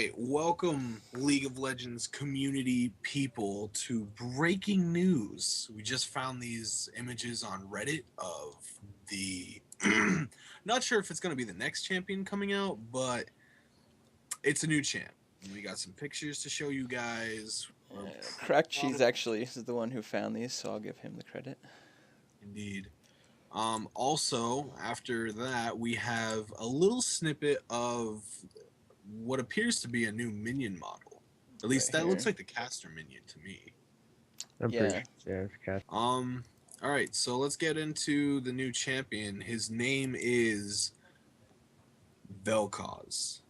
right, welcome League of Legends community people to breaking news. We just found these images on Reddit of the not sure if it's going to be the next champion coming out, but it's a new champ. We got some pictures to show you guys. We're Cracked Cheese actually is the one who found these, so I'll give him the credit. indeed. Also, after that, we have a little snippet of what appears to be a new minion model. At Right least that looks here. like the caster minion to me. I'm pretty Yeah. sure. Yeah, it's cast. All right, so let's get into the new champion. His name is Vel'Koz.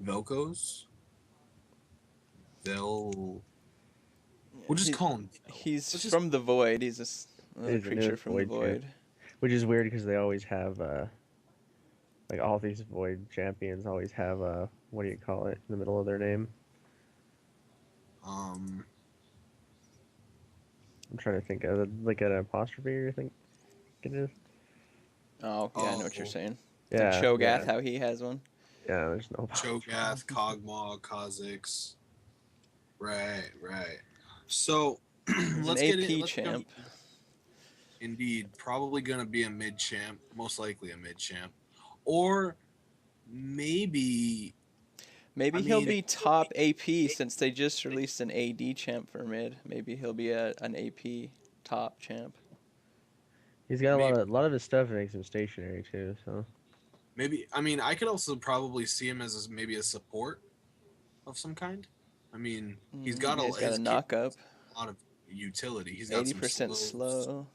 Vel'Koz? Vel. We'll just call him Vel. He's Let's just. from the Void. He's another He's the creature newest from the Void champ. Void. Which is weird because they always have like all these Void champions always have what do you call it in the middle of their name? Um. I'm trying to think of like an apostrophe or think it is. Oh, yeah, I know what you're Oh. saying. Yeah, Like Cho'Gath, yeah, how he has one. yeah. There's no Cho'Gath, Kog'Maw, Kha'Zix. Right. So He's let's an get it. AP Let's champ. Indeed, probably gonna be a mid champ, most likely a mid champ, or maybe. Maybe I he'll mean, be top AP since they just released an AD champ for mid. Maybe he'll be an AP top champ. He's got maybe, a lot of his stuff makes him stationary too. So maybe. I mean, I could also probably see him as maybe a support of some kind. I mean, he's got Yeah, he's got a his kit knock up. a lot of utility. He's got some 80% slows. slow.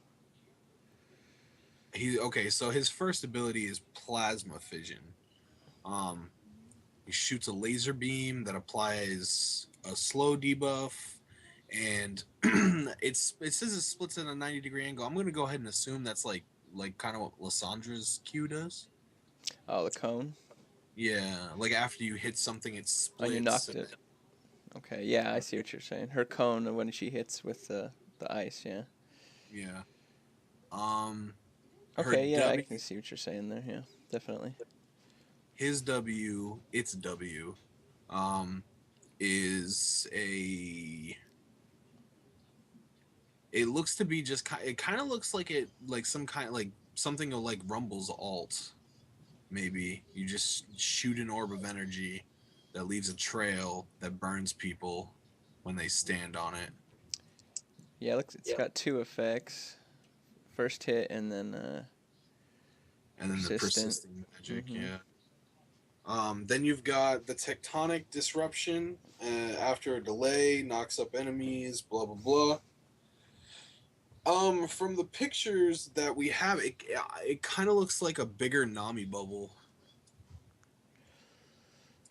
Okay. So his first ability is plasma fission. Um, he shoots a laser beam that applies a slow debuff, and it says it splits at a 90-degree angle. I'm gonna go ahead and assume that's like kind of what Lyssandra's Q does. Oh, the cone. Yeah, like after you hit something, it Oh, you splits. knocked it. Okay, yeah, I see what you're saying. Her cone when she hits with the ice, yeah. Yeah. Um, her Okay, yeah, I W, can see what you're saying there. Yeah, definitely. his W, its W, um, is a. It looks to be just. It kind of looks like it, like some kind, like something of like Rumble's alt. Maybe you just shoot an orb of energy that leaves a trail that burns people when they stand on it. Yeah, looks it's got two effects. First hit and then And then the persistent. persisting magic, yeah. Then you've got the tectonic disruption. After a delay, knocks up enemies. Blah blah blah. From the pictures that we have, it kind of looks like a bigger Nami bubble,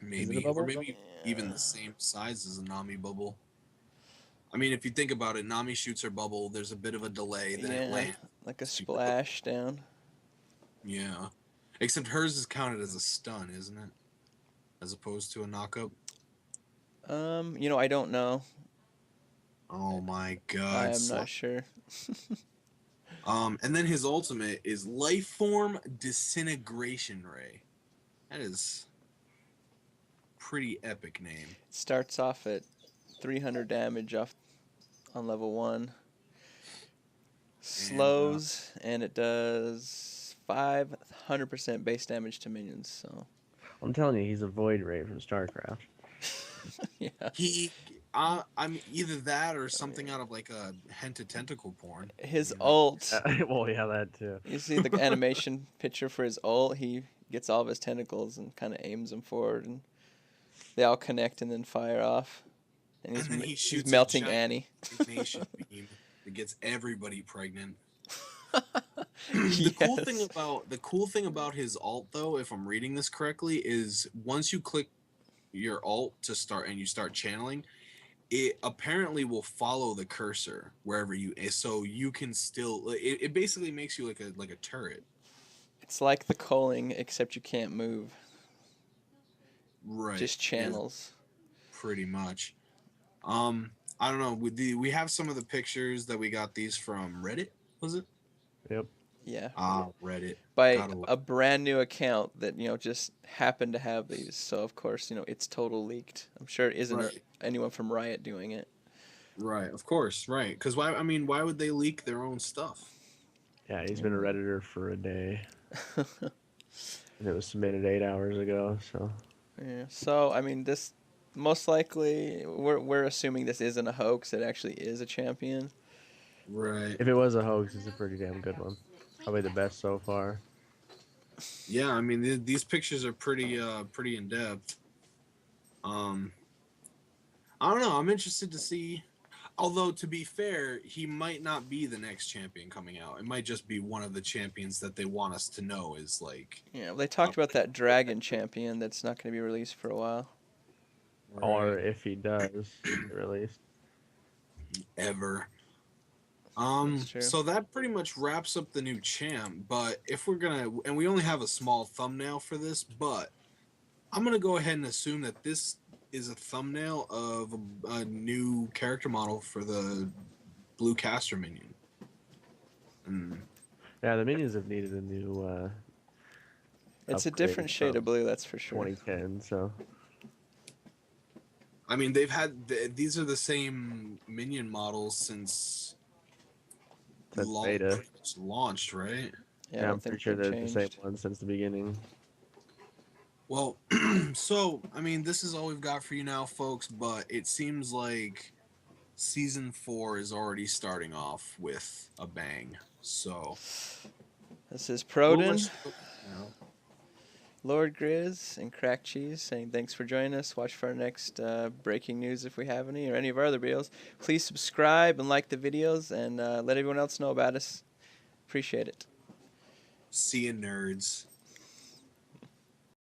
is it a maybe, or bubble? maybe even the same size as a Nami bubble. I mean, if you think about it, Nami shoots her bubble. There's a bit of a delay, then it Yeah, lands. like a super quick. splash down. Yeah, except hers is counted as a stun, isn't it? As opposed to a knockup. I don't know. Oh my I god! am not sure. And then his ultimate is Life Form Disintegration Ray. That is pretty epic name. It starts off at 300 damage off on level 1. Slows and it does 500% base damage to minions. So I'm telling you, he's a Void Ray from StarCraft. yeah. I'm either that or something out of like a Henta tentacle porn. His You know? ult. Well, yeah, that too. You see the animation picture for his ult. He gets all of his tentacles and kind of aims them forward, and they all connect and then fire off. And then he he's shoots melting a Annie. nation beam that gets everybody pregnant. Yes. The cool thing about his alt, though, if I'm reading this correctly, is once you click your alt to start and you start channeling, it apparently will follow the cursor wherever you, so you can still. It basically makes you like a turret. It's like the culling, except you can't move. Right. Just channels. Yeah, pretty much. I don't know. We have some of the pictures that we got these from Reddit. Was it? Yep. Yeah. Reddit. By Gotta love. a brand new account that, just happened to have these. So, of course, it's total leaked. I'm sure it isn't Right. anyone from Riot doing it. Right, of course, right. Because why? I mean, why would they leak their own stuff? Yeah, he's been a Redditor for a day, and it was submitted 8 hours ago. So Yeah. So, I mean, this most likely we're assuming this isn't a hoax. It actually is a champion. Right. if it was a hoax, it's a pretty damn good one. Probably the best so far. Yeah, I mean these pictures are pretty in depth. Um, I don't know. I'm interested to see. Although to be fair, he might not be the next champion coming out. It might just be one of the champions that they want us to know is like. Yeah. They talked about that dragon champion that's not going to be released for a while. Or Right. if he does get released. Ever. That's true. So that pretty much wraps up the new champ. But if we're gonna, and we only have a small thumbnail for this, but I'm gonna go ahead and assume that this is a thumbnail of a new character model for the blue caster minion. Mm. Yeah, the minions have needed a new It's a upgrade different shade from of blue, that's for sure. 2010. So I mean, they've had these are the same minion models since since beta, launched, right? Yeah, I yeah, don't I'm pretty think sure they've they're the same changed. one since the beginning. Well, so I mean, this is all we've got for you now, folks. But it seems like season 4 is already starting off with a bang. So This is we'll Proden, let you know. Lord Grizz, and Crack Cheese saying thanks for joining us. Watch for our next breaking news if we have any, or any of our other videos. Please subscribe and like the videos, and let everyone else know about us. Appreciate it. See you, nerds.